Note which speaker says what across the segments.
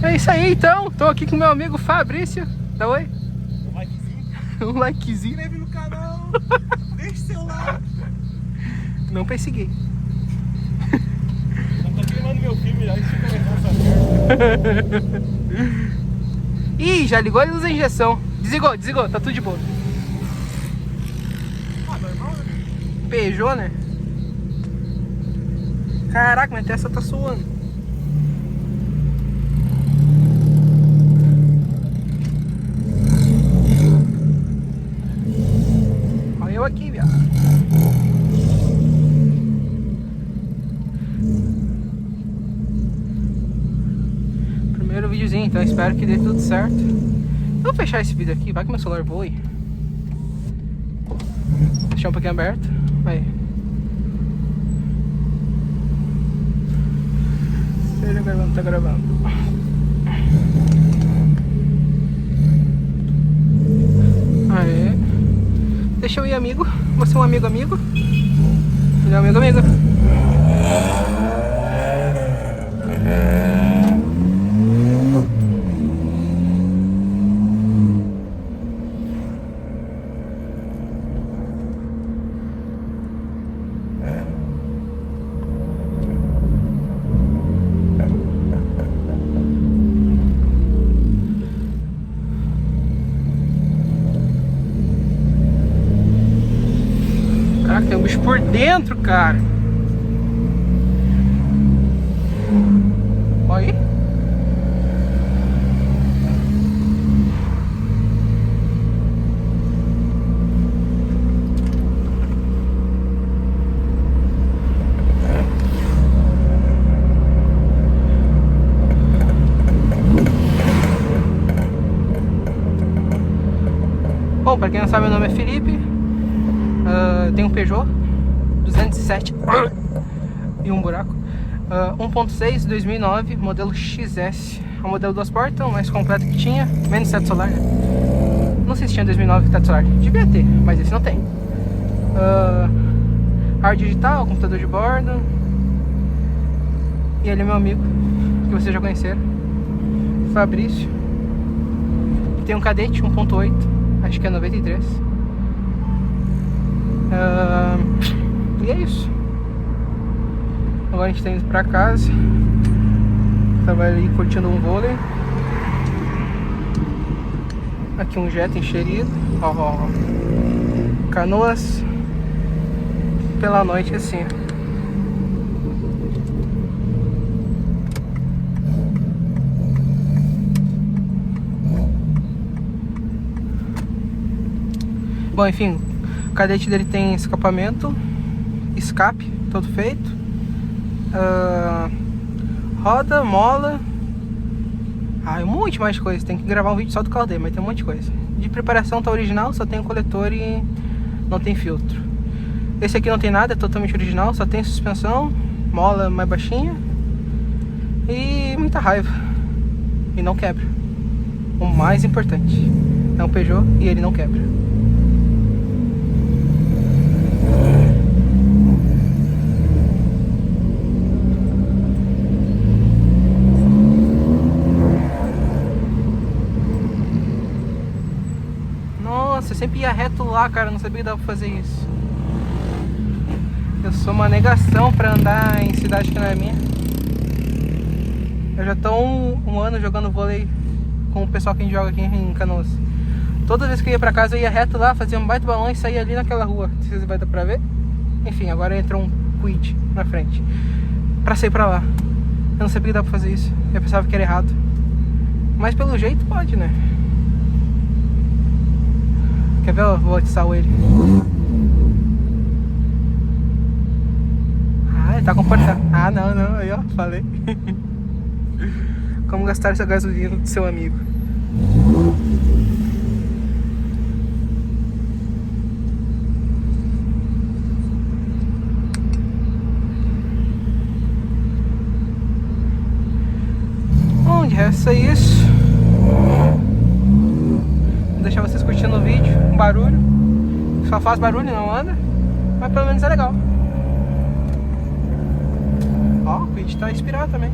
Speaker 1: É isso aí então, tô aqui com meu amigo Fabrício. Dá oi?
Speaker 2: Um likezinho.
Speaker 1: Um likezinho.
Speaker 2: Inscreve no canal. Deixa seu like.
Speaker 1: Não persegui.
Speaker 2: Eu tô filmando meu filme já, isso fica legal essa merda.
Speaker 1: Ih, já ligou a luz da injeção. Desligou, tá tudo de boa.
Speaker 2: Ah, normal, né?
Speaker 1: Peugeot, né? Caraca, minha testa tá suando. Olha eu aqui, viado. Primeiro videozinho, então espero que dê tudo certo. Eu vou fechar esse vídeo aqui, vai que meu celular voe. Deixar um pouquinho aberto. Aí. Esteja gravando, tá gravando. Aê. Deixa eu ir, amigo. Você é um amigo. Ele é um amigo. Caraca, tem um bicho por dentro, cara. Olha aí. Bom, pra quem não sabe, meu nome é Felipe. Tem um Peugeot 207 e um buraco. 1.6 2009, modelo XS. É um modelo 2 portas, o mais completo que tinha. Menos teto solar, né? Não sei se tinha 2009 teto solar. Devia ter, mas esse não tem. Ar digital, computador de bordo. E ele é meu amigo, que vocês já conheceram, Fabrício. Tem um Cadete 1.8, acho que é 93. E é isso. Agora a gente tá indo pra casa. Tava ali curtindo um vôlei. Aqui um Jetta encherido. Ó. Canoas pela noite assim. Bom, enfim, o Cadete dele tem escapamento, escape, todo feito. Roda, mola. Um monte mais de coisa. Tem que gravar um vídeo só do carro dele, mas tem um monte de coisa. De preparação tá original, só tem o coletor e não tem filtro. Esse aqui não tem nada, é totalmente original, só tem suspensão, mola mais baixinha e muita raiva. E não quebra. O mais importante, é um Peugeot e ele não quebra. Nossa, eu sempre ia reto lá, cara, não sabia que dava pra fazer isso. Eu sou uma negação pra andar em cidade que não é minha. Eu já tô um ano jogando vôlei com o pessoal que a gente joga aqui em Canoas. Toda vez que eu ia pra casa eu ia reto lá, fazia um baita balão e saía ali naquela rua. Não sei se vai dar pra ver. Enfim, agora entrou um Quid na frente pra sair pra lá. Eu não sabia que dava pra fazer isso. Eu pensava que era errado. Mas pelo jeito pode, né? Quer ver? Eu vou atiçar ele. Ele tá comportado. Não, aí ó, falei. Como gastar essa gasolina do seu amigo? Bom, de resto é isso. Vou deixar vocês curtindo o vídeo. Um barulho. Só faz barulho, não anda. Mas pelo menos é legal. Ó, o Quid tá inspirado também.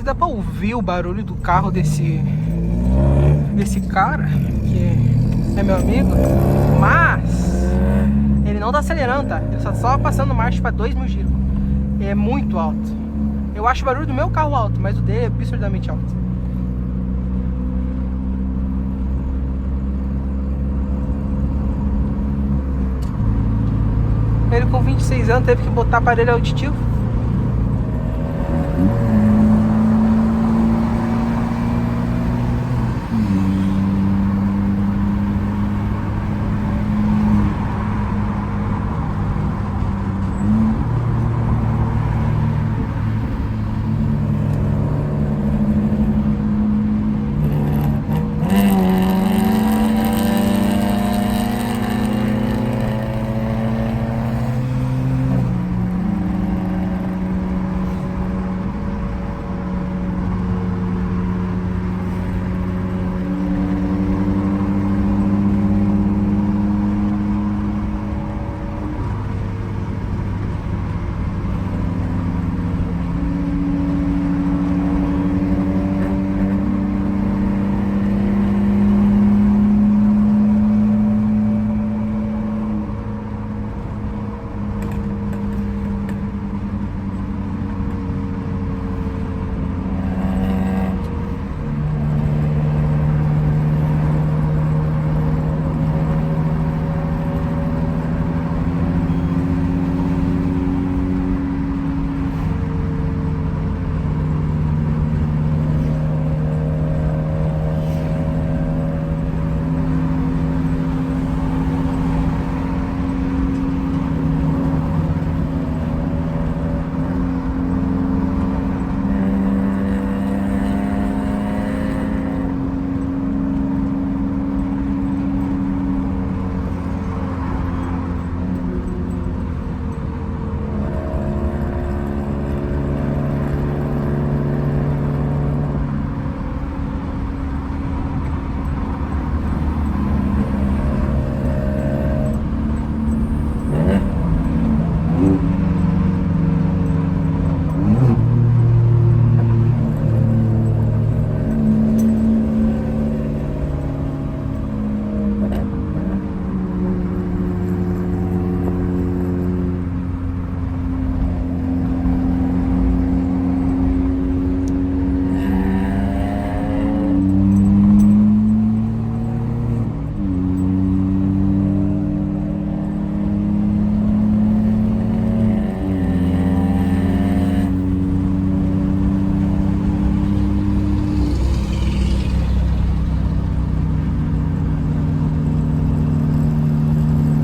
Speaker 1: dá pra ouvir o barulho do carro desse cara, que é meu amigo, mas ele não tá acelerando, tá? Ele só passando marcha pra 2.000 giros. É muito alto. Eu acho o barulho do meu carro alto, mas o dele é absurdamente alto. Ele com 26 anos teve que botar aparelho auditivo.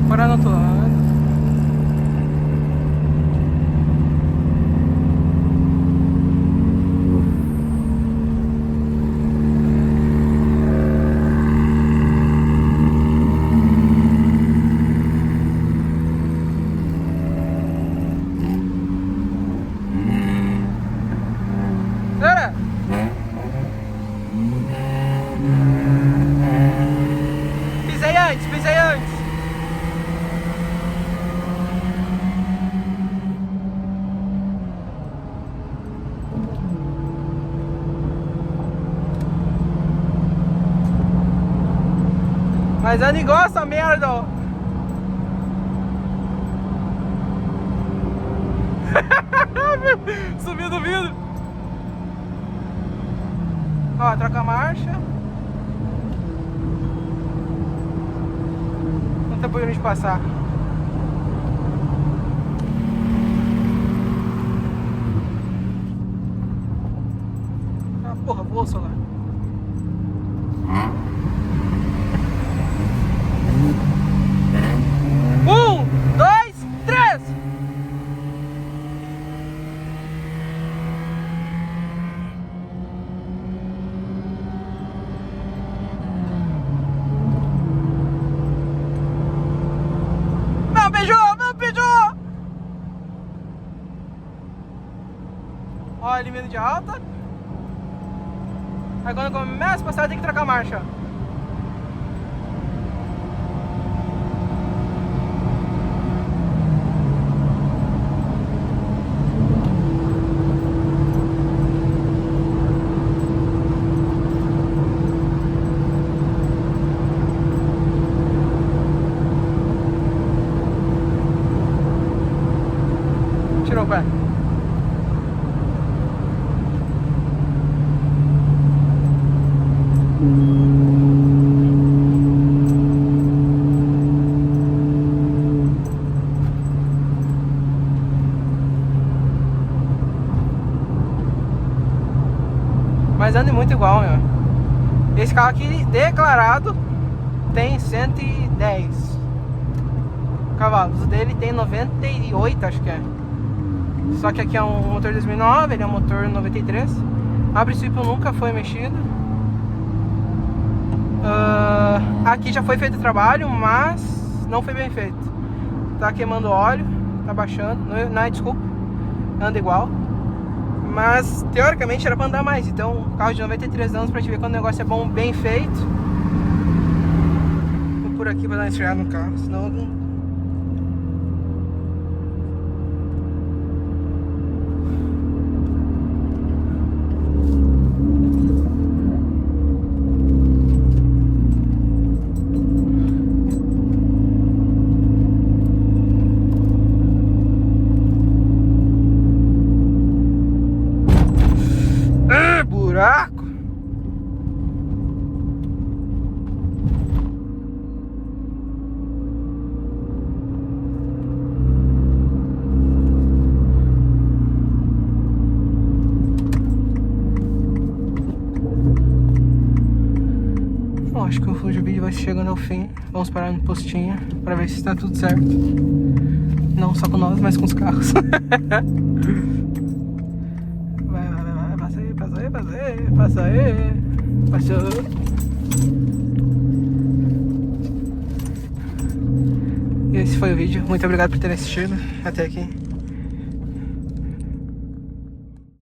Speaker 1: Bora no outro lado. Galera! Pisei antes, pisei antes. Mas anda igual essa merda, ó. Subiu do vidro. Ó, troca a marcha. Não tem por onde passar. Ah, porra, voa o celular. Ó, ele vindo de alta. Aí quando começa a passar, tem que trocar a marcha. Mas anda muito igual, meu. Esse carro aqui declarado tem 110 cavalos. O dele tem 98, acho que é. Só que aqui é um motor 2009, ele é um motor 93. A princípio nunca foi mexido. Aqui já foi feito o trabalho, mas não foi bem feito. Tá queimando óleo, tá baixando, não é desculpa, anda igual. Mas teoricamente era pra andar mais. Então, carro de 93 anos, pra te ver quando o negócio é bom, bem feito. Vou por aqui pra dar uma esfriada no carro, senão não... buraco. Bom, acho que o vídeo vai chegando ao fim. Vamos parar no postinho para ver se está tudo certo. Não só com nós, mas com os carros. Passa aí. Passou. E esse foi o vídeo. Muito obrigado por terem assistido até aqui.